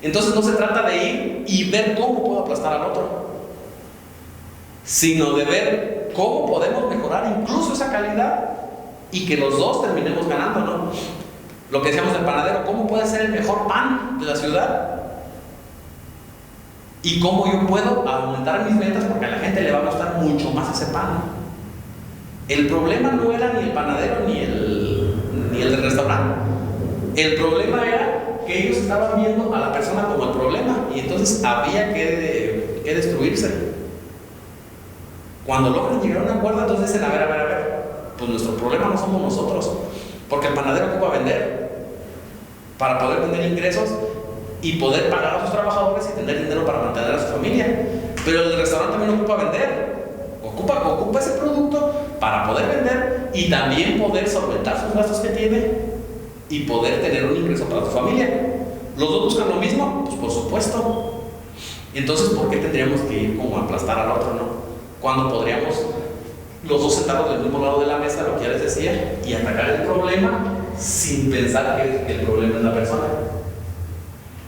Entonces no se trata de ir y ver cómo puedo aplastar al otro, sino de ver cómo podemos mejorar incluso esa calidad y que los dos terminemos ganando, ¿no? Lo que decíamos del panadero: ¿cómo puede ser el mejor pan de la ciudad? Y cómo yo puedo aumentar mis ventas porque a la gente le va a gustar mucho más ese pan. El problema no era ni el panadero ni el del restaurante. El problema era que ellos estaban viendo a la persona como el problema, y entonces había que destruirse. Cuando logran llegar a un acuerdo, entonces dicen: a ver, pues nuestro problema no somos nosotros, porque el panadero ocupa vender para poder tener ingresos y poder pagar a sus trabajadores y tener dinero para mantener a su familia. Pero el restaurante también ocupa vender, ocupa ese producto para poder vender y también poder solventar sus gastos que tiene y poder tener un ingreso para su familia. ¿Los dos buscan lo mismo? Pues por supuesto. Entonces, ¿por qué tendríamos que ir como a aplastar al otro, no? Cuando podríamos los dos sentarnos del mismo lado de la mesa, lo que ya les decía, y atacar el problema sin pensar que el problema es la persona.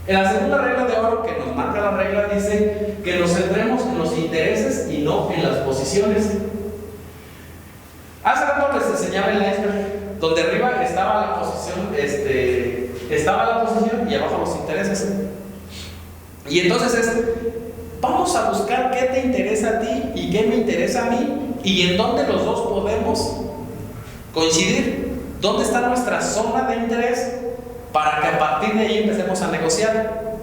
En la segunda regla de oro que nos marca la regla dice que nos centremos en los intereses y no en las posiciones. Hace rato les enseñaba el iceberg, donde arriba estaba la posición, y abajo los intereses. Y entonces vamos a buscar qué te interesa a ti y qué me interesa a mí, y en dónde los dos podemos coincidir, dónde está nuestra zona de interés, para que a partir de ahí empecemos a negociar.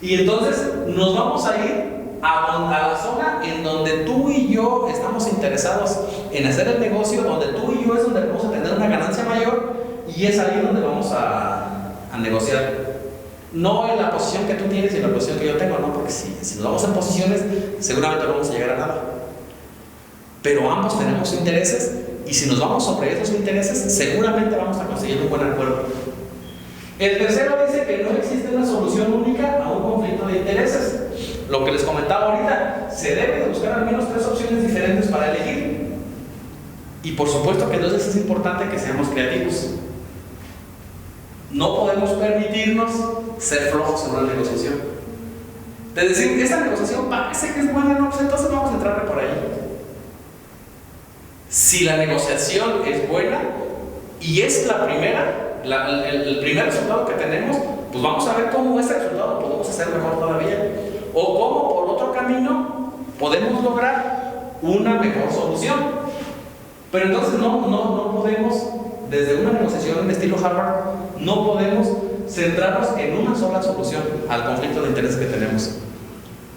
Y entonces nos vamos a ir a la zona en donde tú y yo estamos interesados en hacer el negocio, donde tú y yo es donde vamos a tener una ganancia mayor, y es ahí donde vamos a negociar. No en la posición que tú tienes y en la posición que yo tengo, no, porque si nos vamos en posiciones, seguramente no vamos a llegar a nada. Pero ambos tenemos intereses, y si nos vamos sobre esos intereses, seguramente vamos a conseguir un buen acuerdo. El tercero dice que no existe una solución única a un conflicto de intereses. Lo que les comentaba ahorita, se debe de buscar al menos 3 opciones diferentes para elegir. Y por supuesto que entonces es importante que seamos creativos. No podemos permitirnos ser flojos en una negociación. De decir, esta negociación parece que es buena, no, pues entonces vamos a entrarle por ahí. Si la negociación es buena y es la primera, el primer resultado que tenemos, pues vamos a ver cómo ese resultado podemos hacer mejor todavía, o cómo por otro camino podemos lograr una mejor solución. Pero entonces no podemos, desde una negociación de estilo Harvard, no podemos centrarnos en una sola solución al conflicto de intereses que tenemos.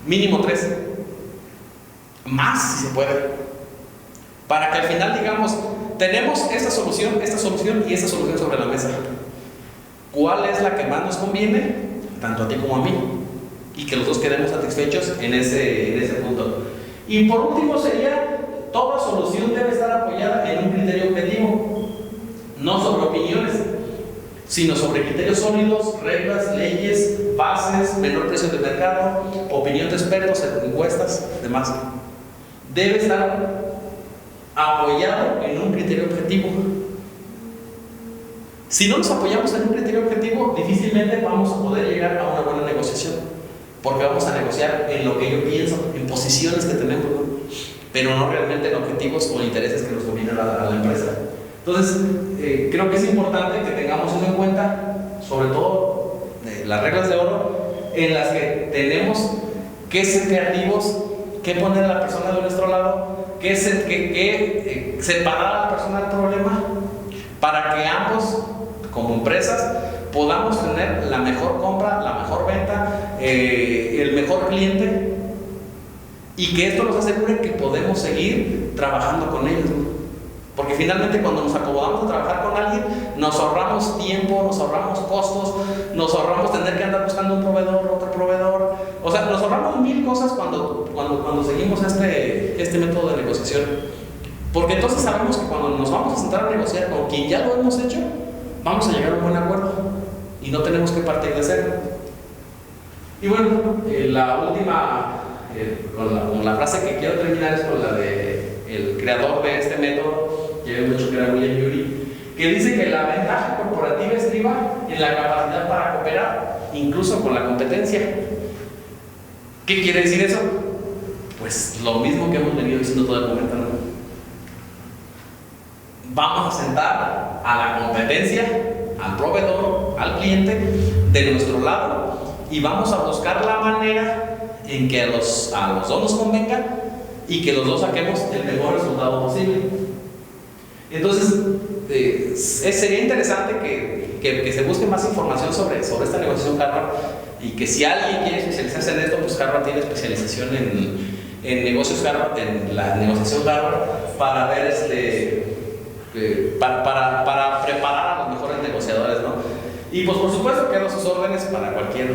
Mínimo 3, más si se puede, para que al final digamos, tenemos esta solución y esta solución sobre la mesa. ¿Cuál es la que más nos conviene, tanto a ti como a mí? Y que los dos quedemos satisfechos en ese punto. Y por último sería, toda solución debe estar apoyada en un criterio objetivo, no sobre opiniones, sino sobre criterios sólidos, reglas, leyes, bases, menor precio de mercado, opinión de expertos, encuestas, demás. Debe estar apoyado en un criterio objetivo. Si no nos apoyamos en un criterio objetivo, difícilmente vamos a poder llegar a una buena negociación, porque vamos a negociar en lo que yo pienso, en posiciones que tenemos, ¿no? Pero no realmente en objetivos o intereses que nos convienen a la empresa. Entonces, creo que es importante que tengamos eso en cuenta, sobre todo las reglas de oro, en las que tenemos que ser creativos, que poner a la persona de nuestro lado, que separar a la persona del problema, para que ambos, como empresas, podamos tener la mejor compra, la mejor venta, el mejor cliente, y que esto nos asegure que podemos seguir trabajando con ellos, ¿no? Porque finalmente cuando nos acomodamos a trabajar con alguien, nos ahorramos tiempo, nos ahorramos costos, nos ahorramos tener que andar buscando un proveedor, otro proveedor. O sea, nos ahorramos 1000 cosas cuando seguimos este método de negociación. Porque entonces sabemos que cuando nos vamos a sentar a negociar con quien ya lo hemos hecho, vamos a llegar a un buen acuerdo y no tenemos que partir de cero. Y bueno, la última, con la frase que quiero terminar es con la de el creador de este método, que yo he dicho que era William Ury, que dice que la ventaja corporativa estriba en la capacidad para cooperar, incluso con la competencia. ¿Qué quiere decir eso? Pues lo mismo que hemos venido diciendo todo el momento, ¿no? Vamos a sentar a la competencia, al proveedor, al cliente de nuestro lado, y vamos a buscar la manera en que a los dos nos convenga y que los dos saquemos el mejor resultado posible. Entonces, sería interesante que se busque más información sobre esta negociación Harvard, y que si alguien quiere especializarse en esto, pues Harvard tiene especialización en negocios Harvard, en la negociación Harvard, para ver para preparar a los mejores negociadores, ¿no? Y pues por supuesto quedo a sus órdenes para cualquier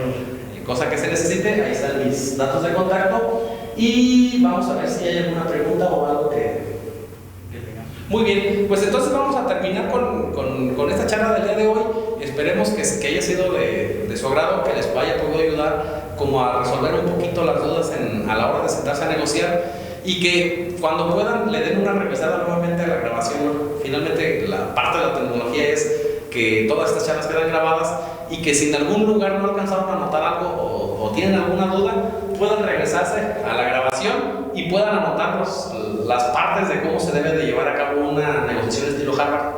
cosa que se necesite. Ahí están mis datos de contacto, y vamos a ver si hay alguna pregunta o algo que tengan. Muy bien, pues entonces vamos a terminar con esta charla del día de hoy. Esperemos que haya sido de su agrado, que les haya podido ayudar como a resolver un poquito las dudas a la hora de sentarse a negociar, y que cuando puedan le den una revisada nuevamente a la grabación. Finalmente la parte de la tecnología es que todas estas charlas quedan grabadas, y que si en algún lugar no alcanzaron a anotar algo o tienen alguna duda, puedan regresarse a la grabación y puedan anotar las partes de cómo se debe de llevar a cabo una negociación estilo Harvard.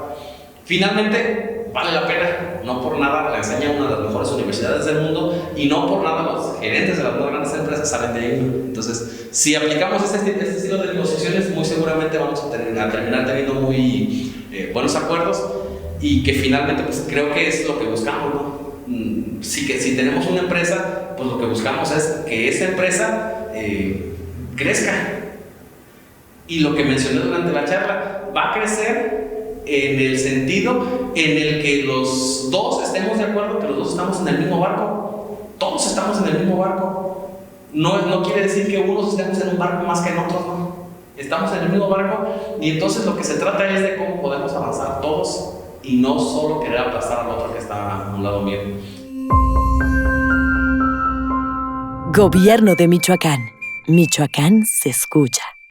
Finalmente, vale la pena, no por nada la enseña una de las mejores universidades del mundo, y no por nada los gerentes de las más grandes empresas salen de ahí. Entonces, si aplicamos este estilo de negociaciones, muy seguramente vamos a terminar teniendo muy buenos acuerdos, y que finalmente pues creo que es lo que buscamos, ¿no? Si tenemos una empresa, pues lo que buscamos es que esa empresa crezca. Y lo que mencioné durante la charla, va a crecer en el sentido en el que los dos estemos de acuerdo que los dos estamos en el mismo barco. Todos estamos en el mismo barco. No quiere decir que unos estemos en un barco más que en otros, no. Estamos en el mismo barco y entonces lo que se trata es de cómo podemos avanzar todos y no solo querer aplastar al otro que está a un lado mío. Gobierno de Michoacán. Michoacán se escucha.